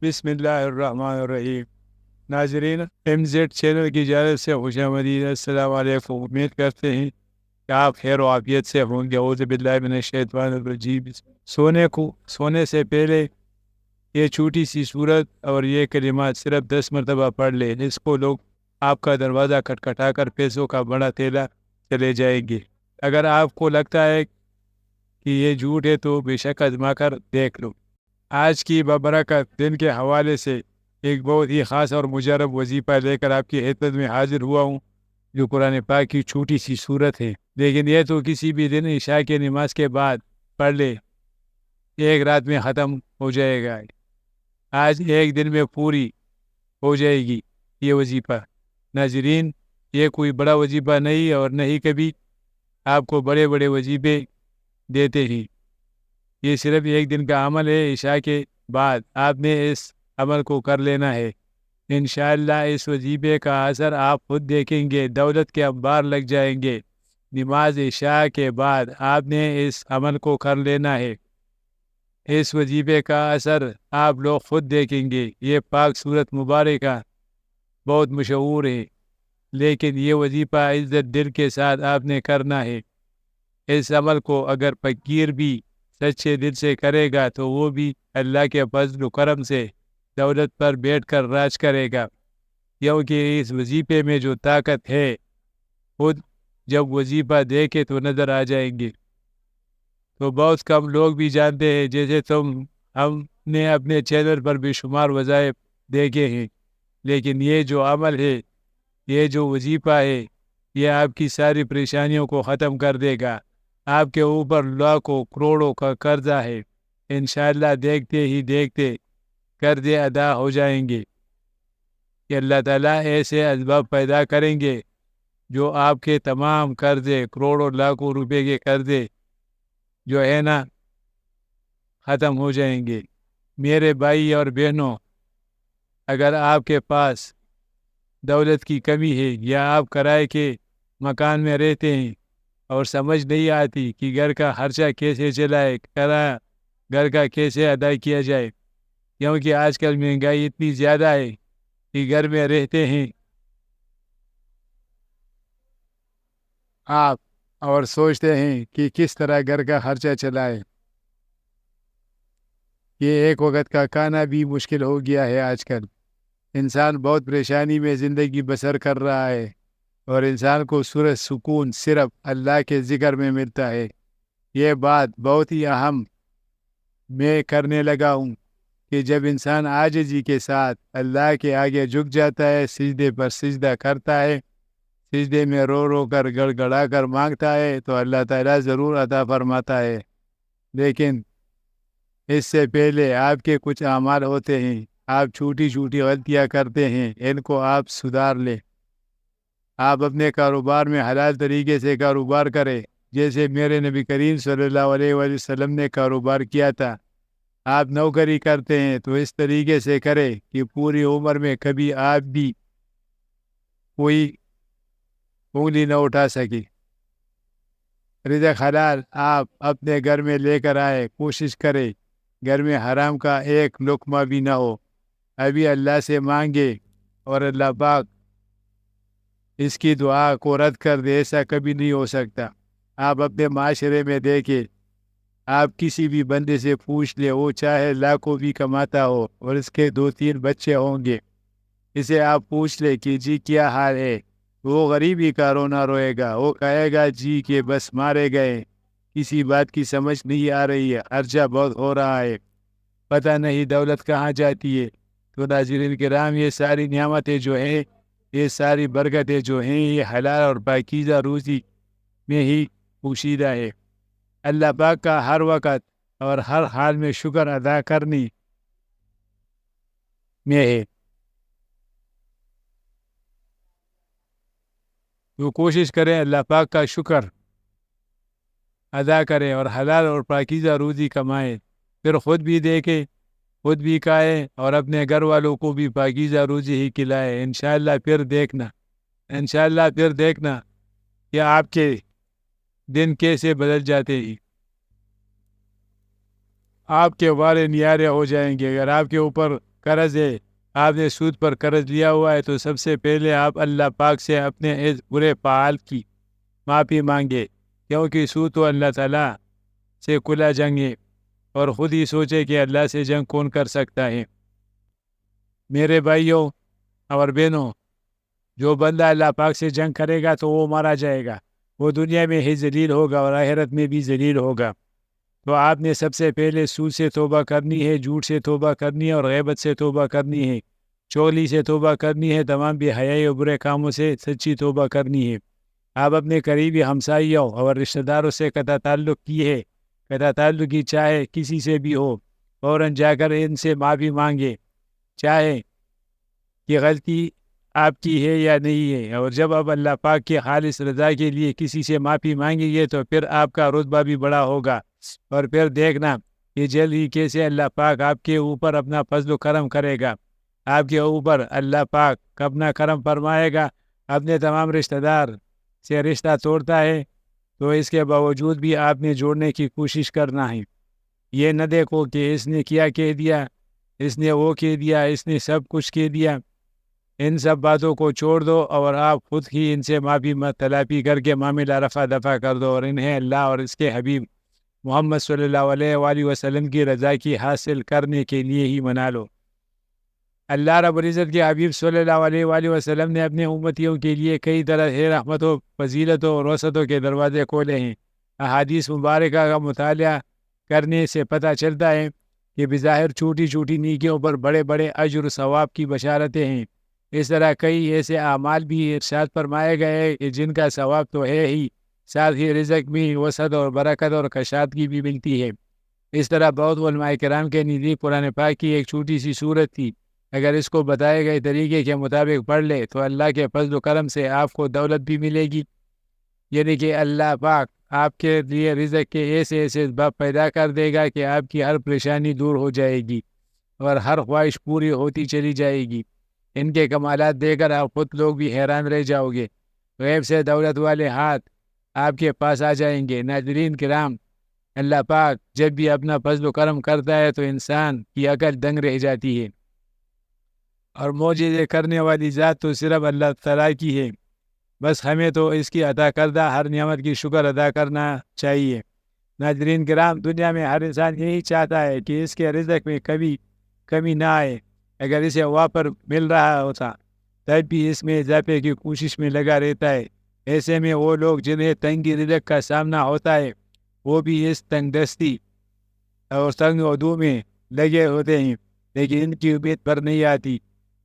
بسم اللہ الرحمن الرحیم۔ ناظرین، MZ چینل کی جانب سے خوش آمدید۔ السلام علیکم۔ امید کرتے ہیں کہ آپ خیر و عافیت سے ہوں گے۔ اعوذ باللہ من الشیطان الرجیم۔ سونے سے پہلے یہ چھوٹی سی صورت اور یہ کلمات صرف 10 مرتبہ پڑھ لیں۔ اس کو لوگ آپ کا دروازہ کھٹکھٹا کر پیسوں کا بڑا تیلا چلے جائیں گے۔ اگر آپ کو لگتا ہے کہ یہ جھوٹ ہے تو بے شک آزما کر دیکھ لو۔ آج کی بابرکت دن کے حوالے سے ایک بہت ہی خاص اور مجرب وظیفہ لے کر آپ کی خدمت میں حاضر ہوا ہوں، جو قرآن پاک کی چھوٹی سی صورت ہے، لیکن یہ تو کسی بھی دن عشاء کی نماز کے بعد پڑھ لے، ایک رات میں ختم ہو جائے گا۔ آج ایک دن میں پوری ہو جائے گی یہ وظیفہ۔ ناظرین، یہ کوئی بڑا وظیفہ نہیں اور نہ ہی کبھی آپ کو بڑے بڑے وظیفے دیتے ہی۔ یہ صرف ایک دن کا عمل ہے۔ عشاء کے بعد آپ نے اس عمل کو کر لینا ہے۔ انشاءاللہ اس وظیفے کا اثر آپ خود دیکھیں گے، دولت کے انبار لگ جائیں گے۔ نماز عشاء کے بعد آپ نے اس عمل کو کر لینا ہے۔ اس وظیفے کا اثر آپ لوگ خود دیکھیں گے۔ یہ پاک سورت مبارکہ بہت مشہور ہے، لیکن یہ وظیفہ عزت دل کے ساتھ آپ نے کرنا ہے۔ اس عمل کو اگر فقیر بھی سچے دل سے کرے گا تو وہ بھی اللہ کے فضل و کرم سے دولت پر بیٹھ کر راج کرے گا، کیونکہ اس وظیفے میں جو طاقت ہے خود جب وظیفہ دیکھے تو نظر آ جائیں گے۔ تو بہت کم لوگ بھی جانتے ہیں، جیسے ہم نے اپنے چینل پر بے شمار وظائف دیکھے ہیں، لیکن یہ جو عمل ہے، یہ جو وظیفہ ہے، یہ آپ کی ساری پریشانیوں کو ختم کر دے گا۔ آپ کے اوپر لاکھوں کروڑوں کا قرضہ ہے، انشاءاللہ دیکھتے ہی دیکھتے قرضے ادا ہو جائیں گے کہ اللہ تعالیٰ ایسے اسباب پیدا کریں گے جو آپ کے تمام قرضے، کروڑوں لاکھوں روپے کے قرضے جو ہے نا، ختم ہو جائیں گے۔ میرے بھائی اور بہنوں، اگر آپ کے پاس دولت کی کمی ہے یا آپ کرائے کے مکان میں رہتے ہیں اور سمجھ نہیں آتی کہ گھر کا خرچہ کیسے چلائے، کرایہ گھر کا کیسے ادا کیا جائے، کیونکہ آج کل مہنگائی اتنی زیادہ ہے کہ گھر میں رہتے ہیں آپ اور سوچتے ہیں کہ کس طرح گھر کا خرچہ چلائے۔ یہ ایک وقت کا کھانا بھی مشکل ہو گیا ہے۔ آج کل انسان بہت پریشانی میں زندگی بسر کر رہا ہے، اور انسان کو سکون صرف اللہ کے ذکر میں ملتا ہے۔ یہ بات بہت ہی اہم میں کرنے لگا ہوں کہ جب انسان عاجزی کے ساتھ اللہ کے آگے جھک جاتا ہے، سجدے پر سجدہ کرتا ہے، سجدے میں رو رو کر گڑ گڑا کر مانگتا ہے، تو اللہ تعالیٰ ضرور عطا فرماتا ہے۔ لیکن اس سے پہلے آپ کے کچھ اعمال ہوتے ہیں، آپ چھوٹی چھوٹی غلطیاں کرتے ہیں، ان کو آپ سدھار لیں۔ آپ اپنے کاروبار میں حلال طریقے سے کاروبار کریں، جیسے میرے نبی کریم صلی اللہ علیہ وآلہ وسلم نے کاروبار کیا تھا۔ آپ نوکری کرتے ہیں تو اس طریقے سے کریں کہ پوری عمر میں کبھی آپ بھی کوئی انگلی نہ اٹھا سکے۔ رزق حلال آپ اپنے گھر میں لے کر آئے، کوشش کرے گھر میں حرام کا ایک لقمہ بھی نہ ہو۔ ابھی اللہ سے مانگے اور اللہ پاک اس کی دعا کو رد کر دے، ایسا کبھی نہیں ہو سکتا۔ آپ اپنے معاشرے میں دیکھیں، آپ کسی بھی بندے سے پوچھ لیں، وہ چاہے لاکھوں بھی کماتا ہو اور اس کے 2-3 بچے ہوں گے، اسے آپ پوچھ لیں کہ جی کیا حال ہے، وہ غریبی کا رونا روئے گا، وہ کہے گا جی کہ بس مارے گئے، کسی بات کی سمجھ نہیں آ رہی ہے، خرچہ بہت ہو رہا ہے، پتہ نہیں دولت کہاں جاتی ہے۔ تو ناظرین کرام، یہ ساری نعمتیں جو ہیں، یہ ساری برکتیں جو ہیں، یہ حلال اور پاکیزہ روزی میں ہی پوشیدہ ہے۔ اللہ پاک کا ہر وقت اور ہر حال میں شکر ادا کرنی میں ہے۔ وہ کوشش کریں اللہ پاک کا شکر ادا کریں اور حلال اور پاکیزہ روزی کمائیں، پھر خود بھی دیکھیں، خود بھی کھائیں اور اپنے گھر والوں کو بھی پاکیزہ روزی ہی کھلائیں۔ انشاءاللہ پھر دیکھنا کہ آپ کے دن کیسے بدل جاتے ہیں، آپ کے وارے نیارے ہو جائیں گے۔ اگر آپ کے اوپر قرض ہے، آپ نے سود پر قرض لیا ہوا ہے، تو سب سے پہلے آپ اللہ پاک سے اپنے اس برے فعال کی معافی مانگے، کیونکہ سود تو اللہ تعالیٰ سے کھلا جنگ ہے، اور خود ہی سوچے کہ اللہ سے جنگ کون کر سکتا ہے۔ میرے بھائیوں اور بہنوں، جو بندہ اللہ پاک سے جنگ کرے گا تو وہ مارا جائے گا، وہ دنیا میں ہی ذلیل ہوگا اور آخرت میں بھی ذلیل ہوگا۔ تو آپ نے سب سے پہلے سود سے توبہ کرنی ہے، جھوٹ سے توبہ کرنی ہے، اور غیبت سے توبہ کرنی ہے، چغلی سے توبہ کرنی ہے، تمام بے حیائی اور برے کاموں سے سچی توبہ کرنی ہے۔ آپ اپنے قریبی ہمسائیوں اور رشتہ داروں سے قطع تعلق کی ہے، قطع تعلق کی چاہے کسی سے بھی ہو، فوراً جا کر ان سے معافی مانگے، چاہے کہ غلطی آپ کی ہے یا نہیں ہے۔ اور جب آپ اللہ پاک کے خالص رضا کے لیے کسی سے معافی مانگیں گے تو پھر آپ کا رتبہ بھی بڑا ہوگا، اور پھر دیکھنا کہ جلد ہی کیسے اللہ پاک آپ کے اوپر اپنا فضل و کرم کرے گا، آپ کے اوپر اللہ پاک اپنا کرم فرمائے گا۔ اپنے تمام رشتہ دار سے رشتہ توڑتا ہے تو اس کے باوجود بھی آپ نے جوڑنے کی کوشش کرنا ہے۔ یہ نہ دیکھو کہ اس نے کیا کہہ دیا، اس نے وہ کہہ دیا، اس نے سب کچھ کہہ دیا۔ ان سب باتوں کو چھوڑ دو اور آپ خود ہی ان سے معافی تلافی کر کے معاملہ رفع دفع کر دو، اور انہیں اللہ اور اس کے حبیب محمد صلی اللہ علیہ وآلہ وسلم کی رضا کی حاصل کرنے کے لیے ہی منا لو۔ اللہ رب العزت کے حبیب صلی اللہ علیہ وآلہ وسلم نے اپنے امتیوں کے لیے کئی طرح سے رحمتوں، فضیلتوں اور وسعتوں کے دروازے کھولے ہیں۔ احادیث مبارکہ کا مطالعہ کرنے سے پتہ چلتا ہے کہ بظاہر چھوٹی چھوٹی نیکیوں پر بڑے بڑے اجر و ثواب کی بشارتیں ہیں۔ اس طرح کئی ایسے اعمال بھی ارشاد فرمائے گئے کہ جن کا ثواب تو ہے ہی، ساتھ ہی رزق میں وسعت اور برکت اور کشادگی بھی ملتی ہے۔ اس طرح بہت علماء کرام کے نزدیک قرآن پاک کی ایک چھوٹی سی سورت تھی، اگر اس کو بتائے گئے طریقے کے مطابق پڑھ لے تو اللہ کے فضل و کرم سے آپ کو دولت بھی ملے گی، یعنی کہ اللہ پاک آپ کے لیے رزق کے ایسے ایسے اسباب پیدا کر دے گا کہ آپ کی ہر پریشانی دور ہو جائے گی اور ہر خواہش پوری ہوتی چلی جائے گی۔ ان کے کمالات دے کر آپ خود لوگ بھی حیران رہ جاؤ گے۔ غیب سے دولت والے ہاتھ آپ کے پاس آ جائیں گے۔ ناظرین کرام، اللہ پاک جب بھی اپنا فضل و کرم کرتا ہے تو انسان کی عقل دنگ رہ جاتی ہے، اور معجزے کرنے والی ذات تو صرف اللہ تعالیٰ کی ہے۔ بس ہمیں تو اس کی عطا کردہ ہر نعمت کی شکر ادا کرنا چاہیے۔ ناظرین کرام، دنیا میں ہر انسان یہی چاہتا ہے کہ اس کے رزق میں کبھی کمی نہ آئے۔ اگر اسے وافر مل رہا ہوتا تب بھی اس میں اضافے کی کوشش میں لگا رہتا ہے۔ ایسے میں وہ لوگ جنہیں تنگی رزق کا سامنا ہوتا ہے وہ بھی اس تنگ دستی اور تنگ عدو میں لگے ہوتے ہیں، لیکن ان کی امید پر نہیں آتی۔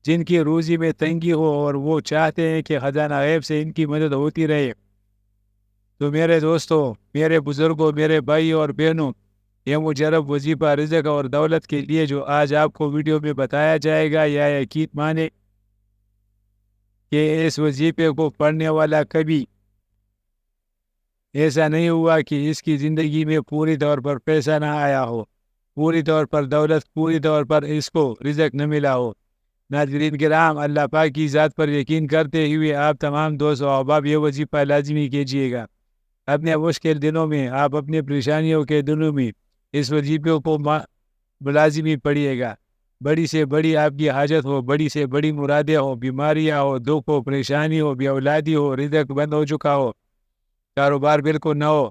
جن کی روزی میں تنگی ہو اور وہ چاہتے ہیں کہ خزانہ غیب سے ان کی مدد ہوتی رہے، تو میرے دوستوں، میرے بزرگوں، میرے بھائی اور بہنوں، یہ مجرب وظیفہ رزق اور دولت کے لیے جو آج آپ کو ویڈیو میں بتایا جائے گا، یا یقین مانے کہ اس وظیفے کو پڑھنے والا کبھی ایسا نہیں ہوا کہ اس کی زندگی میں پوری طور پر پیسہ نہ آیا ہو، پوری طور پر دولت، پوری طور پر اس کو رزق نہ ملا ہو۔ ناظرین کرام، اللہ پاک کی ذات پر یقین کرتے ہوئے آپ تمام دوست و احباب یہ وظیفہ لازمی کیجیے گا۔ اپنے مشکل دنوں میں، آپ اپنے پریشانیوں کے دنوں میں اس وظیفے کو لازمی پڑھیے گا۔ بڑی سے بڑی آپ کی حاجت ہو، بڑی سے بڑی مرادیں ہو، بیماریاں ہو، دکھ ہو، پریشانی ہو، بے اولادی ہو، رزق بند ہو چکا ہو، کاروبار بالکل نہ ہو،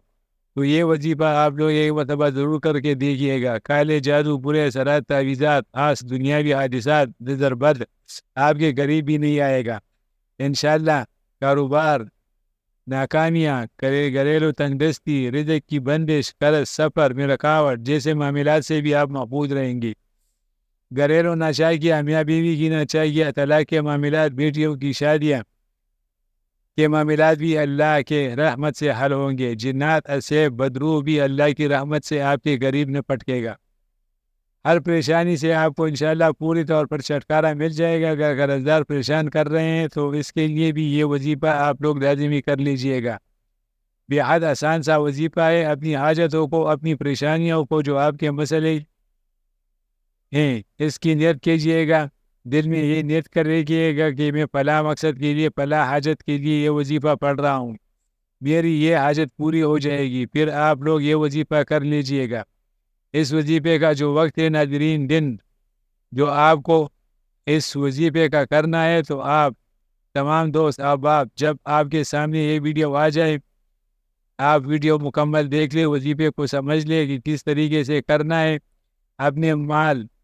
تو یہ وظیفہ آپ لوگ ایک مرتبہ ضرور کر کے دیکھیے گا۔ کالے جادو، برے اثرات، تعویذات، خاص دنیاوی حادثات، نظر بد آپ کے قریب بھی نہیں آئے گا۔ انشاءاللہ کاروبار، ناکامیاں، گھریلو تنگ دستی، رزق کی بندش، قرض، سفر میں رکاوٹ جیسے معاملات سے بھی آپ محفوظ رہیں گے۔ گھریلو ناچائیاں، میاں بیوی کی ناچائیاں، طلاق کے معاملات، بیٹیوں کی شادیاں کے معاملات بھی اللہ کے رحمت سے حل ہوں گے۔ جنات، اسیب، بدروح بھی اللہ کی رحمت سے آپ کے قریب نہ پٹکے گا۔ ہر پریشانی سے آپ کو انشاءاللہ پوری طور پر چھٹکارا مل جائے گا۔ اگر قرضدار پریشان کر رہے ہیں تو اس کے لیے بھی یہ وظیفہ آپ لوگ لازمی کر لیجئے گا۔ بے حد آسان سا وظیفہ ہے۔ اپنی حاجتوں کو، اپنی پریشانیوں کو، جو آپ کے مسئلے ہیں، اس کی نیت کیجئے گا۔ دل میں یہ نیت کر رکھیے گا کہ میں فلاں مقصد کے لیے، فلاں حاجت کے لیے یہ وظیفہ پڑھ رہا ہوں، میری یہ حاجت پوری ہو جائے گی۔ پھر آپ لوگ یہ وظیفہ کر لیجئے گا۔ اس وظیفے کا جو وقت ہے ناظرین، دن جو آپ کو اس وظیفے کا کرنا ہے، تو آپ تمام دوست احباب جب آپ کے سامنے یہ ویڈیو آ جائے، آپ ویڈیو مکمل دیکھ لیں، وظیفے کو سمجھ لیں کہ کس طریقے سے کرنا ہے. اپنے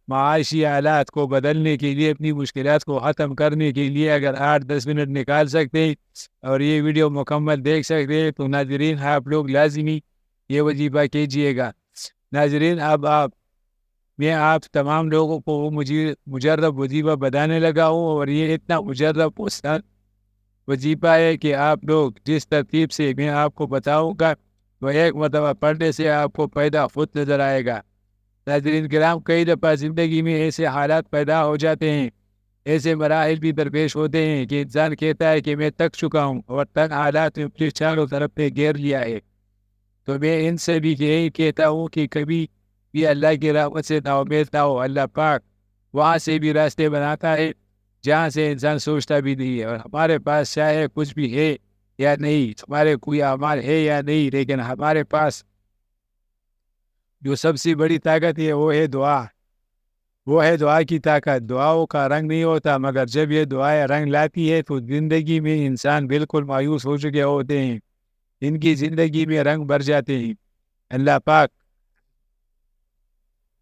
معاشی حالات کو بدلنے کے لیے، اپنی مشکلات کو ختم کرنے کے لیے اگر 8-10 منٹ نکال سکتے ہیں اور یہ ویڈیو مکمل دیکھ سکتے ہیں، تو ناظرین آپ لوگ لازمی یہ وظیفہ کیجیے گا. ناظرین اب میں آپ تمام لوگوں کو وہ مجرب وظیفہ بتانے لگا ہوں، اور یہ اتنا مجرب وظیفہ ہے کہ آپ لوگ جس ترتیب سے میں آپ کو بتاؤں گا، وہ ایک مرتبہ پڑھنے سے آپ کو پیدا خود نظر آئے گا. ناظرین کرام، کئی دفعہ زندگی میں ایسے حالات پیدا ہو جاتے ہیں، ایسے مراحل بھی درپیش ہوتے ہیں کہ انسان کہتا ہے کہ میں تک چکا ہوں، اور تک حالات میں اپنے چاروں طرف پہ گھیر لیا ہے. تو میں ان سے بھی یہی کہتا ہوں کہ کبھی بھی اللہ کی رحمت سے ناامید نہ ہو. اللہ پاک وہاں سے بھی راستے بناتا ہے جہاں سے انسان سوچتا بھی نہیں ہے. اور ہمارے پاس چاہے کچھ بھی ہے یا نہیں، ہمارے کوئی اعمال ہے یا نہیں، لیکن ہمارے پاس جو سب سے بڑی طاقت ہے وہ ہے دعا. وہ ہے دعا کی طاقت. دعاؤں کا رنگ نہیں ہوتا، مگر جب یہ دعائیں رنگ لاتی ہے تو زندگی میں انسان بالکل مایوس ہو چکے ہوتے ہیں، ان کی زندگی میں رنگ بھر جاتے ہیں. اللہ پاک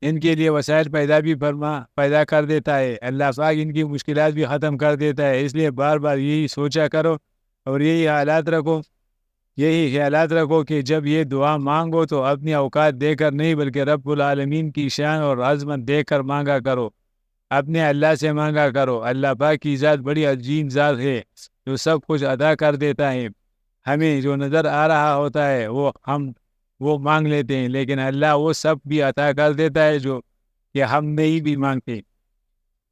ان کے لیے وسائل پیدا کر دیتا ہے. اللہ پاک ان کی مشکلات بھی ختم کر دیتا ہے. اس لیے بار بار یہی سوچا کرو اور یہی خیالات رکھو کہ جب یہ دعا مانگو تو اپنی اوقات دے کر نہیں، بلکہ رب العالمین کی شان اور عظمت دے کر مانگا کرو. اپنے اللہ سے مانگا کرو. اللہ پاک کی ذات بڑی عظیم ذات ہے جو سب کچھ عطا کر دیتا ہے. ہمیں جو نظر آ رہا ہوتا ہے وہ مانگ لیتے ہیں، لیکن اللہ وہ سب بھی عطا کر دیتا ہے جو کہ ہم نہیں بھی مانگتے.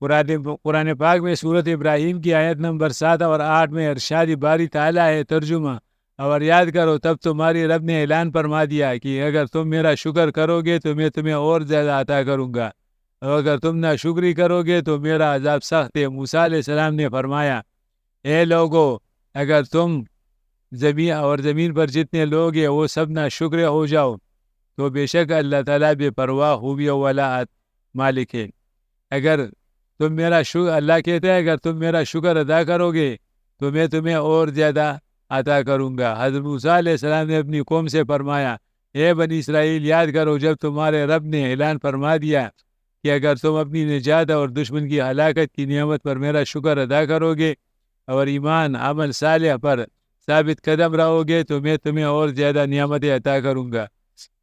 قرآن پاک میں سورت ابراہیم کی آیت نمبر 7 اور 8 میں ارشاد باری تعالیٰ ہے ترجمہ: اور یاد کرو تب تمہاری رب نے اعلان فرما دیا کہ اگر تم میرا شکر کرو گے تو میں تمہیں اور زیادہ عطا کروں گا، اور اگر تم ناشکری کرو گے تو میرا عذاب سخت ہے. موسیٰ علیہ السلام نے فرمایا: اے لوگو، اگر تم زمین پر جتنے لوگ ہیں وہ سب ناشکر ہو جاؤ تو بے شک اللہ تعالیٰ بے پرواہ خوبیوں والا مالک ہے. اللہ کہتا ہے اگر تم میرا شکر ادا کرو گے تو میں تمہیں اور زیادہ عطا کروں گا. حضرت موسیٰ علیہ السلام نے اپنی قوم سے فرمایا: اے بنی اسرائیل، یاد کرو جب تمہارے رب نے اعلان فرما دیا کہ اگر تم اپنی نجات اور دشمن کی ہلاکت کی نعمت پر میرا شکر ادا کرو گے اور ایمان عمل صالح پر ثابت قدم رہو گے تو میں تمہیں اور زیادہ نعمتیں عطا کروں گا.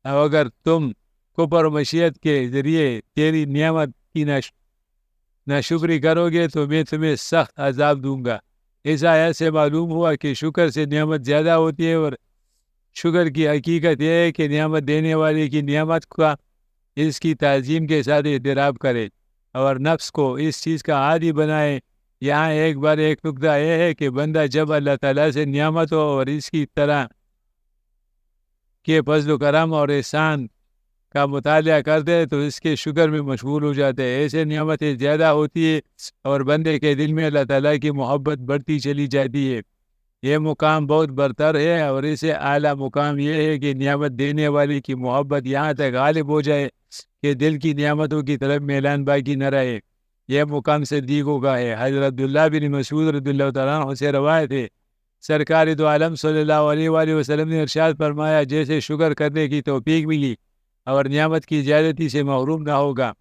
اور اگر تم کفر و مشیت کے ذریعے تیری نعمت کی ناشکری کرو گے تو میں تمہیں سخت عذاب دوں گا. اس آیت سے معلوم ہوا کہ شکر سے نعمت زیادہ ہوتی ہے، اور شکر کی حقیقت یہ ہے کہ نعمت دینے والے کی نعمت کا اس کی تعظیم کے ساتھ اعتراف کرے اور نفس کو اس چیز کا عادی بنائے. یہاں ایک نقطہ یہ ہے کہ بندہ جب اللہ تعالیٰ سے نعمت ہو اور اس کی طرح کے فضل و کرم اور احسان کا مطالعہ کرتے ہیں تو اس کے شکر میں مشغول ہو جاتے ہیں. ایسے نعمتیں زیادہ ہوتی ہے اور بندے کے دل میں اللہ تعالیٰ کی محبت بڑھتی چلی جاتی ہے. یہ مقام بہت برتر ہے، اور اسے اعلیٰ مقام یہ ہے کہ نعمت دینے والے کی محبت یہاں تک غالب ہو جائے کہ دل کی نعمتوں کی طرف میلان باقی نہ رہے. یہ مقام صدیقوں کا ہے. حضرت عبداللہ بن مسعود رضی اللہ تعالیٰ عنہ سے روایت ہے، سرکار دو عالم صلی اللہ علیہ وآلہ وسلم نے ارشاد فرمایا: جیسے شکر کرنے کی توفیق ملی اور نعمت کی زیادتی سے محروم نہ ہوگا،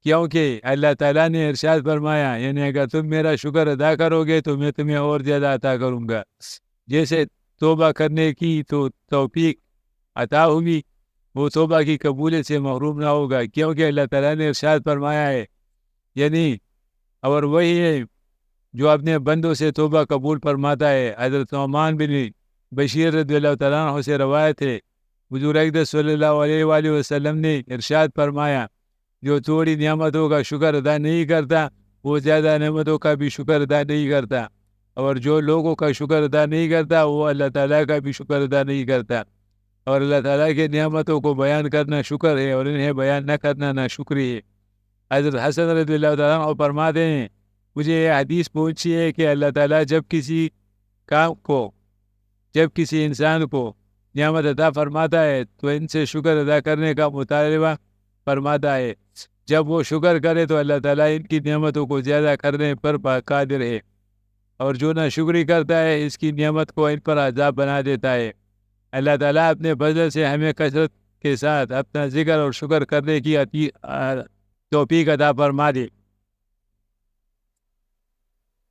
کیونکہ اللہ تعالیٰ نے ارشاد فرمایا، یعنی اگر تم میرا شکر ادا کرو گے تو میں تمہیں اور زیادہ عطا کروں گا. جیسے توبہ کرنے کی تو توفیق عطا ہوگی، وہ توبہ کی قبولیت سے محروم نہ ہوگا، کیونکہ اللہ تعالیٰ نے ارشاد فرمایا ہے، یعنی اور وہی ہے جو اپنے بندوں سے توبہ قبول فرماتا ہے. حضرت نعمان بن بشیر رضی اللہ تعالیٰ عنہ سے روایت ہے، حضور اقدس صلی اللہ علیہ وآلہ وسلم نے ارشاد فرمایا: جو تھوڑی نعمتوں کا شکر ادا نہیں کرتا وہ زیادہ نعمتوں کا بھی شکر ادا نہیں کرتا، اور جو لوگوں کا شکر ادا نہیں کرتا وہ اللہ تعالیٰ کا بھی شکر ادا نہیں کرتا. اور اللہ تعالیٰ کے نعمتوں کو بیان کرنا شکر ہے اور انہیں بیان نہ کرنا ناشکری ہے. حضرت حسن رضی اللہ تعالیٰ عنہ فرماتے ہیں، مجھے یہ حدیث پہنچی ہے کہ اللہ تعالیٰ جب کسی انسان کو نعمت عطا فرماتا ہے تو ان سے شکر ادا کرنے کا مطالبہ فرماتا ہے. جب وہ شکر کرے تو اللہ تعالیٰ ان کی نعمتوں کو زیادہ کرنے پر قادر ہے، اور جو نہ شکری کرتا ہے اس کی نعمت کو ان پر عذاب بنا دیتا ہے۔ اللہ تعالیٰ اپنے فضل سے ہمیں کثرت کے ساتھ اپنا ذکر اور شکر کرنے کی توفیق عطا فرما دے،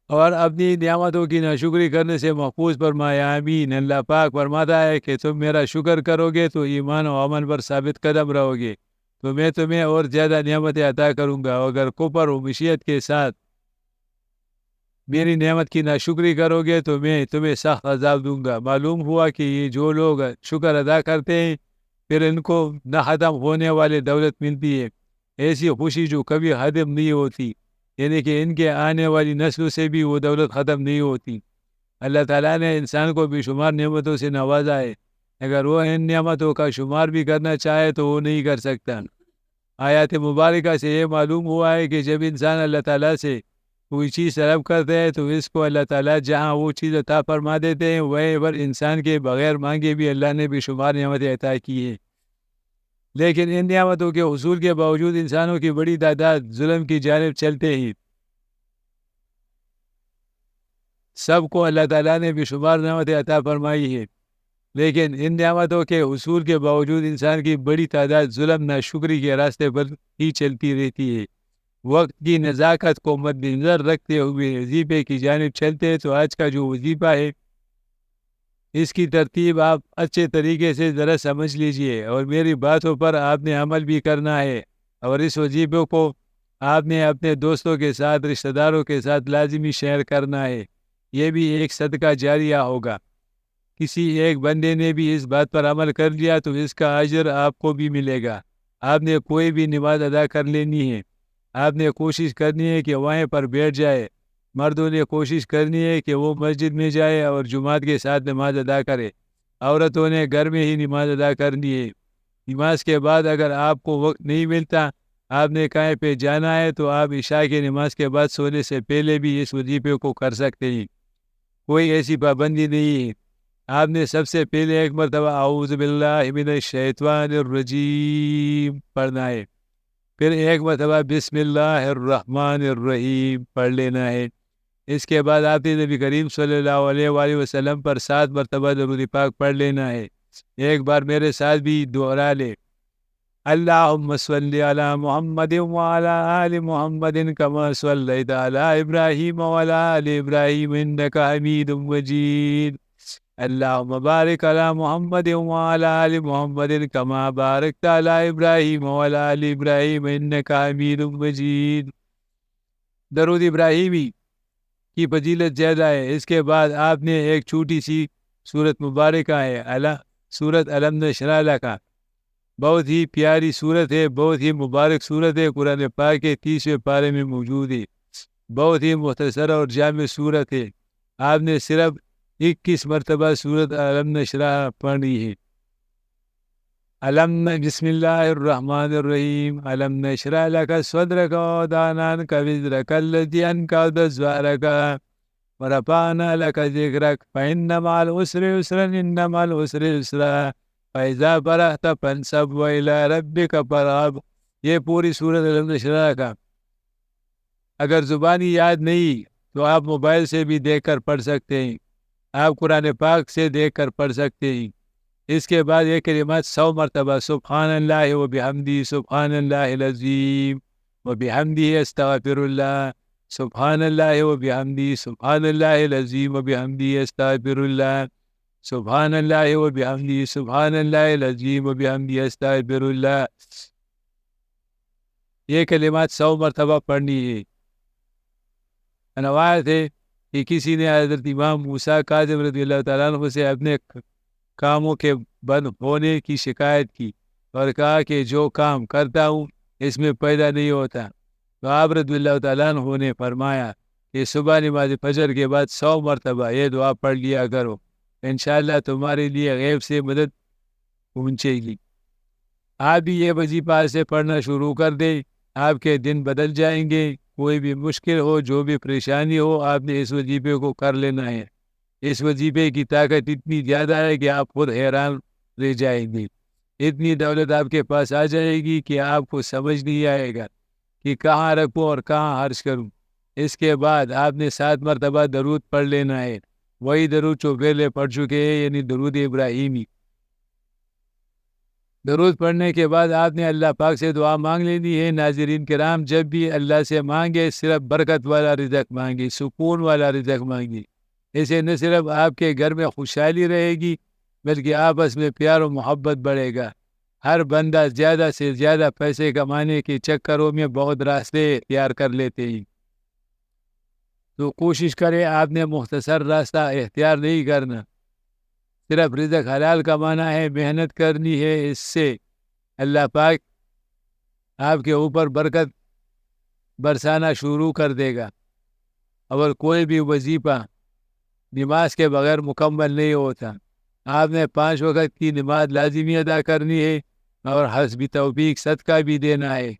اور اپنی نعمتوں کی ناشکری کرنے سے محفوظ فرمائے، آمین۔ اللہ پاک فرماتا ہے کہ تم میرا شکر کرو گے تو ایمان و عمل پر ثابت قدم رہو گے تو میں تمہیں اور زیادہ نعمتیں عطا کروں گا، اگر کفر و مشیت کے ساتھ میری نعمت کی ناشکری کرو گے تو میں تمہیں سخت عذاب دوں گا۔ معلوم ہوا کہ یہ جو لوگ شکر ادا کرتے ہیں پھر ان کو نہ ختم ہونے والے دولت ملتی ہے، ایسی خوشی جو کبھی ختم نہیں ہوتی، یعنی کہ ان کے آنے والی نسلوں سے بھی وہ دولت ختم نہیں ہوتی۔ اللہ تعالیٰ نے انسان کو بے شمار نعمتوں سے نوازا ہے، اگر وہ ان نعمتوں کا شمار بھی کرنا چاہے تو وہ نہیں کر سکتا۔ آیات مبارکہ سے یہ معلوم ہوا ہے کہ جب انسان اللہ تعالیٰ سے کوئی چیز طلب کرتے ہیں تو اس کو اللہ تعالیٰ جہاں وہ چیز عطا فرما دیتے ہیں وہیں پر انسان کے بغیر مانگے بھی اللہ نے بے شمار نعمتیں عطا کی ہیں، لیکن ان نعمتوں کے حصول کے باوجود انسانوں کی بڑی تعداد ظلم کی جانب چلتے ہیں۔ سب کو اللہ تعالیٰ نے بے شمار نعمتیں عطا فرمائی ہے، لیکن ان نعمتوں کے حصول کے باوجود انسان کی بڑی تعداد ظلم ناشکری کے راستے پر ہی چلتی رہتی ہے۔ وقت کی نزاکت کو مد نظر رکھتے ہوئے وظیفے کی جانب چلتے ہیں تو آج کا جو وظیفہ ہے اس کی ترتیب آپ اچھے طریقے سے ذرا سمجھ لیجئے، اور میری باتوں پر آپ نے عمل بھی کرنا ہے، اور اس وظیفے کو آپ نے اپنے دوستوں کے ساتھ، رشتہ داروں کے ساتھ لازمی شیئر کرنا ہے۔ یہ بھی ایک صدقہ جاریہ ہوگا۔ کسی ایک بندے نے بھی اس بات پر عمل کر لیا تو اس کا اجر آپ کو بھی ملے گا۔ آپ نے کوئی بھی نماز ادا کر لینی ہے، آپ نے کوشش کرنی ہے کہ وہیں پر بیٹھ جائے۔ مردوں نے کوشش کرنی ہے کہ وہ مسجد میں جائے اور جماعت کے ساتھ نماز ادا کرے، عورتوں نے گھر میں ہی نماز ادا کرنی ہے۔ نماز کے بعد اگر آپ کو وقت نہیں ملتا، آپ نے کہیں پہ جانا ہے تو آپ عشاء کی نماز کے بعد سونے سے پہلے بھی اس وظیفے کو کر سکتے ہیں، کوئی ایسی پابندی نہیں ہے۔ آپ نے سب سے پہلے ایک مرتبہ اعوذ باللہ من الشیطان الرجیم پڑھنا ہے، پھر ایک مرتبہ بسم اللہ الرحمن الرحیم پڑھ لینا ہے۔ اس کے بعد آپ نے نبی کریم صلی اللہ علیہ وآلہ وسلم پر 7 مرتبہ درود پاک پڑھ لینا ہے۔ ایک بار میرے ساتھ بھی دہرا لے، اللہم صلی علی محمد وعلی آل محمد کما صلیت علی ابراہیم وعلی آل ابراہیم انک حمید مجید، اللہم بارک علی محمد وعلی آل محمد کما بارکت علی ابراہیم وعلی آل ابراہیم انک حمید مجید۔ درود ابراہیمی کی فضیلت زیادہ ہے۔ اس کے بعد آپ نے ایک چھوٹی سی سورت مبارکہ ہے، سورت الم نشرح لک، بہت ہی پیاری سورت ہے، بہت ہی مبارک سورت ہے، قرآن پاک کے 30ویں پارے میں موجود ہے، بہت ہی مختصر اور جامع سورت ہے۔ آپ نے صرف 21 مرتبہ سورت الم نشرح پڑھی ہے۔ بسم اللہ الرحمن الرحیم، علم نشرح لک صدرک ووضعنا عنک وزرک الذی انقض ظہرک ورفعنا لک ذکرک فإن مع العسر یسرا إن مع العسر یسرا فإذا فرغت فانصب وإلی ربک فارغب۔ یہ پوری سورت علم نشرح کا اگر زبانی یاد نہیں تو آپ موبائل سے بھی دیکھ کر پڑھ سکتے ہیں، آپ قرآن پاک سے دیکھ کر پڑھ سکتے ہیں۔ اس کے بعد یہ کلمات 100 مرتبہ سبحان اللہ و بحمدی، سبحان اللہ العظیم و بحمدی، استغفر اللہ، سبحان اللہ و بحمدی، سبحان اللہ العظیم و بحمدی، استغفر اللہ، سبحان اللہ و بحمدی، سبحان اللہ العظیم و بحمدی، استغفر اللہ۔ یہ کلمات 100 مرتبہ پڑھنی ہے۔ روایت ہے کہ کسی نے حضرت امام موسیٰ کاظم رضی اللہ تعالیٰ عنہ سے اپنے کاموں کے بند ہونے کی شکایت کی اور کہا کہ جو کام کرتا ہوں اس میں پیدا نہیں ہوتا، تو آپ رضی اللہ تعالیٰ عنہ نے فرمایا کہ صبح نماز فجر کے بعد 100 مرتبہ یہ دعا پڑھ لیا کرو، انشاءاللہ تمہارے لیے غیب سے مدد پہنچے گی۔ آپ بھی یہ وظیفہ سے پڑھنا شروع کر دیں، آپ کے دن بدل جائیں گے۔ کوئی بھی مشکل ہو، جو بھی پریشانی ہو، آپ نے اس وظیفے کو کر لینا ہے۔ اس وظیفے کی طاقت اتنی زیادہ ہے کہ آپ خود حیران رہ جائیں گے، اتنی دولت آپ کے پاس آ جائے گی کہ آپ کو سمجھ نہیں آئے گا۔ کہ کہاں رکھوں اور کہاں خرچ کروں۔ اس کے بعد آپ نے 7 مرتبہ درود پڑھ لینا ہے، وہی درود جو پہلے پڑھ چکے ہیں، یعنی درود ابراہیمی۔ درود پڑھنے کے بعد آپ نے اللہ پاک سے دعا مانگ لینی ہے۔ ناظرین کرام، جب بھی اللہ سے مانگے صرف برکت والا رزق مانگے، سکون والا رزق مانگے۔ اسے نہ صرف آپ کے گھر میں خوشحالی رہے گی بلکہ آپس میں پیار و محبت بڑھے گا۔ ہر بندہ زیادہ سے زیادہ پیسے کمانے کے چکروں میں بہت راستے اختیار کر لیتے ہیں، تو کوشش کرے آپ نے مختصر راستہ اختیار نہیں کرنا، صرف رزق حلال کمانا ہے، محنت کرنی ہے۔ اس سے اللہ پاک آپ کے اوپر برکت برسانا شروع کر دے گا۔ اور کوئی بھی وظیفہ نماز کے بغیر مکمل نہیں ہوتا۔ آپ نے 5 وقت کی نماز لازمی ادا کرنی ہے اور حسب توفیق صدقہ بھی دینا ہے۔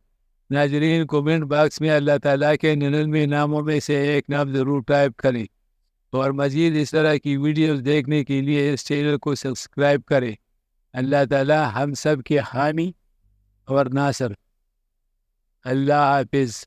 ناظرین، کومنٹ باکس میں اللہ تعالیٰ کے 99 ناموں میں سے ایک نام ضرور ٹائپ کریں، اور مزید اس طرح کی ویڈیوز دیکھنے کے لیے اس چینل کو سبسکرائب کریں۔ اللہ تعالیٰ ہم سب کے حامی اور ناصر۔ اللہ حافظ۔